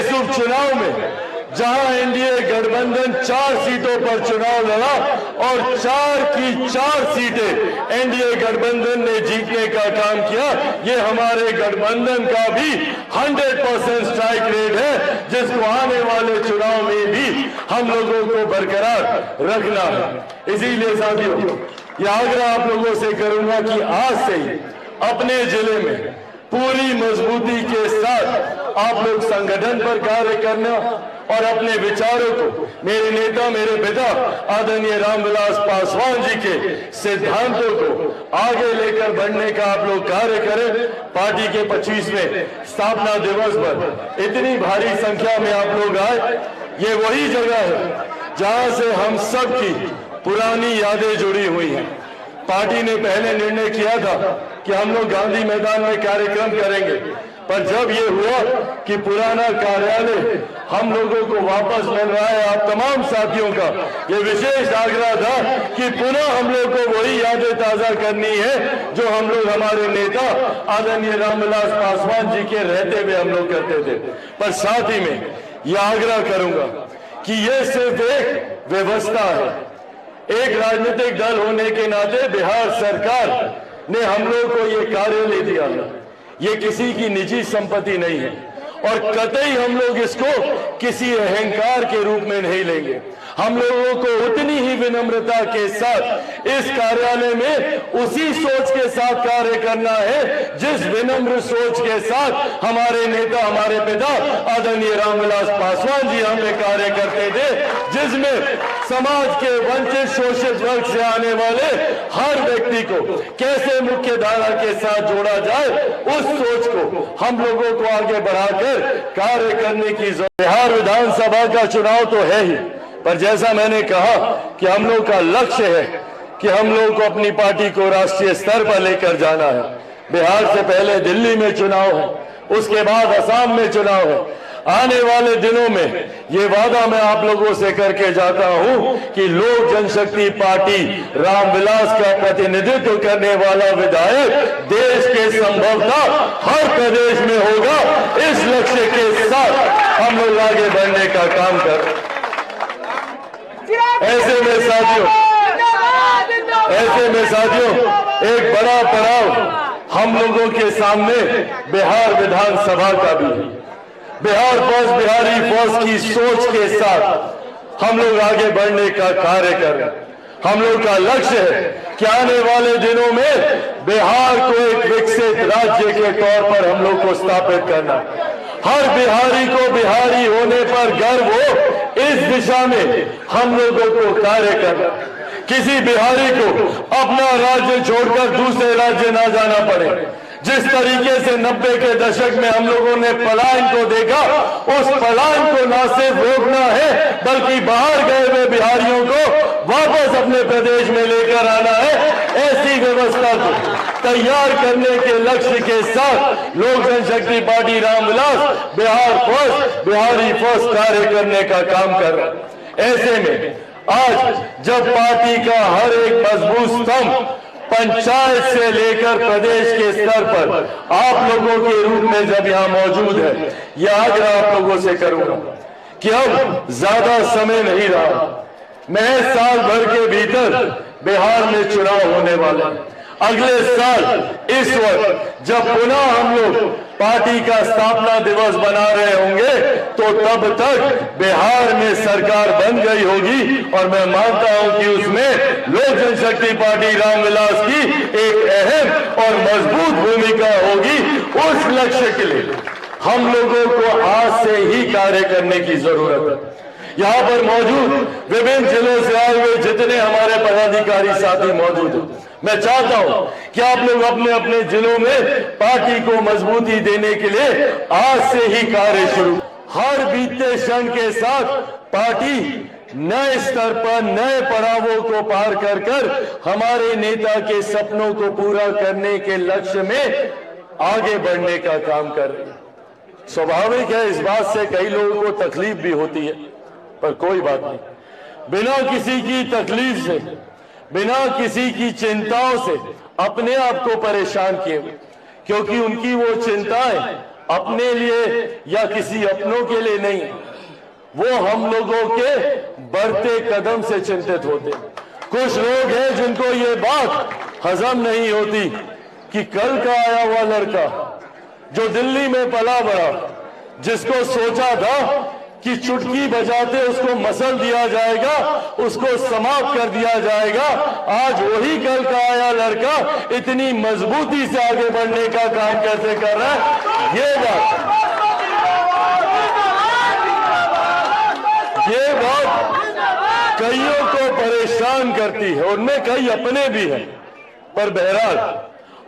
इस उपचुनाव में जहां एनडीए गठबंधन 4 सीटों पर चुनाव लड़ा और 4 की 4 सीटें एनडीए गठबंधन ने जीतने का काम किया, ये हमारे गठबंधन का भी 100% स्ट्राइक रेट है, जिसको आने वाले चुनाव में भी हम लोगों को बरकरार रखना है। इसीलिए साथियों, ये आग्रह आप लोगों से करूंगा कि आज से ही अपने जिले में पूरी मजबूती के साथ आप लोग संगठन पर कार्य करना और अपने विचारों को मेरे नेता, मेरे पिता आदरणीय रामविलास पासवान जी के सिद्धांतों को आगे लेकर बढ़ने का आप लोग कार्य करें। पार्टी के 25वें स्थापना दिवस पर इतनी भारी संख्या में आप लोग आए, ये वही जगह है जहां से हम सब की पुरानी यादें जुड़ी हुई हैं। पार्टी ने पहले निर्णय किया था कि हम लोग गांधी मैदान में कार्यक्रम करेंगे, पर जब ये हुआ कि पुराना कार्यालय हम लोगों को वापस मिल रहा है, आप तमाम साथियों का ये विशेष आग्रह था कि पुनः हम लोग को वही यादें ताजा करनी है जो हम लोग हमारे नेता आदरणीय रामविलास पासवान जी के रहते हुए हम लोग करते थे। पर साथ ही में ये आग्रह करूंगा कि ये सिर्फ एक व्यवस्था है। एक राजनीतिक दल होने के नाते बिहार सरकार ने हम लोग को ये कार्यालय दिया है, ये किसी की निजी संपत्ति नहीं है और कतई हम लोग इसको किसी अहंकार के रूप में नहीं लेंगे। हम लोगों को उतनी ही विनम्रता के साथ इस कार्यालय में उसी सोच के साथ कार्य करना है जिस विनम्र सोच के साथ हमारे नेता, हमारे पिता आदरणीय रामविलास पासवान जी हमें कार्य करते थे, जिसमें समाज के वंचित शोषित वर्ग से आने वाले हर व्यक्ति को कैसे मुख्य धारा के साथ जोड़ा जाए, उस सोच को हम लोगों को आगे बढ़ाकर कार्य करने की जरूरत। बिहार विधानसभा का चुनाव तो है ही, पर जैसा मैंने कहा कि हम लोग का लक्ष्य है कि हम लोग को अपनी पार्टी को राष्ट्रीय स्तर पर लेकर जाना है। बिहार से पहले दिल्ली में चुनाव है, उसके बाद असम में चुनाव है। आने वाले दिनों में ये वादा मैं आप लोगों से करके जाता हूं कि लोक जनशक्ति पार्टी रामविलास का प्रतिनिधित्व करने वाला विधायक देश के संभवतः हर प्रदेश में होगा। इस लक्ष्य के साथ हम लोग आगे बढ़ने का काम कर। ऐसे में साथियों एक बड़ा पड़ाव हम लोगों के सामने बिहार विधानसभा का भी है। बिहार फर्स्ट, बिहारी फर्स्ट की सोच के साथ हम लोग आगे बढ़ने का कार्य कर रहे हैं। हम लोग का लक्ष्य है कि आने वाले दिनों में बिहार को एक विकसित राज्य के तौर पर हम लोग को स्थापित करना, हर बिहारी को बिहारी होने पर गर्व हो, इस दिशा में हम लोगों को कार्य करना। किसी बिहारी को अपना राज्य छोड़कर दूसरे राज्य ना जाना पड़े। जिस तरीके से 90 के दशक में हम लोगों ने पलायन को देखा, उस पलायन को न सिर्फ रोकना है बल्कि बाहर गए हुए बिहारियों को वापस अपने प्रदेश में लेकर आना है। ऐसी व्यवस्था को तैयार करने के लक्ष्य के साथ Lok Janshakti party Ramvilas Bihar first, Bihari first कार्य करने का काम कर रहा है। ऐसे में आज जब पार्टी का हर एक मजबूत स्तंभ पंचायत से लेकर प्रदेश के स्तर पर आप लोगों के रूप में जब यहाँ मौजूद है, यह आग्रह आप लोगों से करूंगा कि अब ज्यादा समय नहीं रहा। महज साल भर के भीतर बिहार में चुनाव होने वाले हैं। अगले साल इस वक्त जब पुनः हम लोग पार्टी का स्थापना दिवस मना रहे होंगे, तो तब तक बिहार में सरकार बन गई होगी और मैं मानता हूं कि उसमें लोक जनशक्ति पार्टी रामविलास की एक अहम और मजबूत भूमिका होगी। उस लक्ष्य के लिए हम लोगों को आज से ही कार्य करने की जरूरत है। यहाँ पर मौजूद विभिन्न जिलों से आए हुए जितने हमारे पदाधिकारी साथी मौजूद हैं, मैं चाहता हूं कि आप लोग अपने अपने जिलों में पार्टी को मजबूती देने के लिए आज से ही कार्य शुरू। हर बीते क्षण के साथ पार्टी नए स्तर पर नए पड़ावों को पार कर हमारे नेता के सपनों को पूरा करने के लक्ष्य में आगे बढ़ने का काम कर रही है। स्वाभाविक है, इस बात से कई लोगों को तकलीफ भी होती है, पर कोई बात नहीं। बिना किसी की तकलीफ से, बिना किसी की चिंताओं से अपने आप को परेशान किए, क्योंकि उनकी वो चिंताएं अपने लिए या किसी अपनों के लिए नहीं, वो हम लोगों के बढ़ते कदम से चिंतित होते। कुछ लोग हैं जिनको ये बात हजम नहीं होती कि कल का आया हुआ लड़का जो दिल्ली में पला बड़ा, जिसको सोचा था कि चुटकी बजाते उसको मसल दिया जाएगा, उसको समाप्त कर दिया जाएगा, आज वही कल का आया लड़का इतनी मजबूती से आगे बढ़ने का काम कैसे कर रहा है। ये बात कईयों को परेशान करती है, उनमें कई अपने भी हैं, पर बहरहाल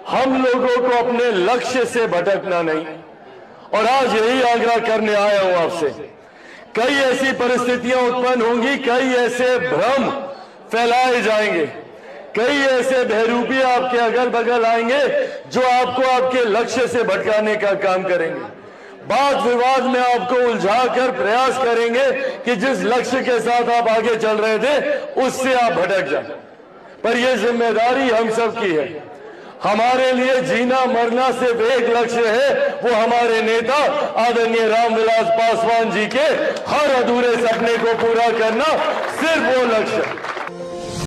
हम लोगों को अपने लक्ष्य से भटकना नहीं। और आज यही आग्रह करने आया हूं आपसे। कई ऐसी परिस्थितियां उत्पन्न होंगी, कई ऐसे भ्रम फैलाए जाएंगे, कई ऐसे बहरूपी आपके अगल बगल आएंगे जो आपको आपके लक्ष्य से भटकाने का काम करेंगे। वाद विवाद में आपको उलझाकर प्रयास करेंगे कि जिस लक्ष्य के साथ आप आगे चल रहे थे उससे आप भटक जाए। पर यह जिम्मेदारी हम सब की है। हमारे लिए जीना मरना सिर्फ एक लक्ष्य है, वो हमारे नेता आदरणीय रामविलास पासवान जी के हर अधूरे सपने को पूरा करना, सिर्फ वो लक्ष्य।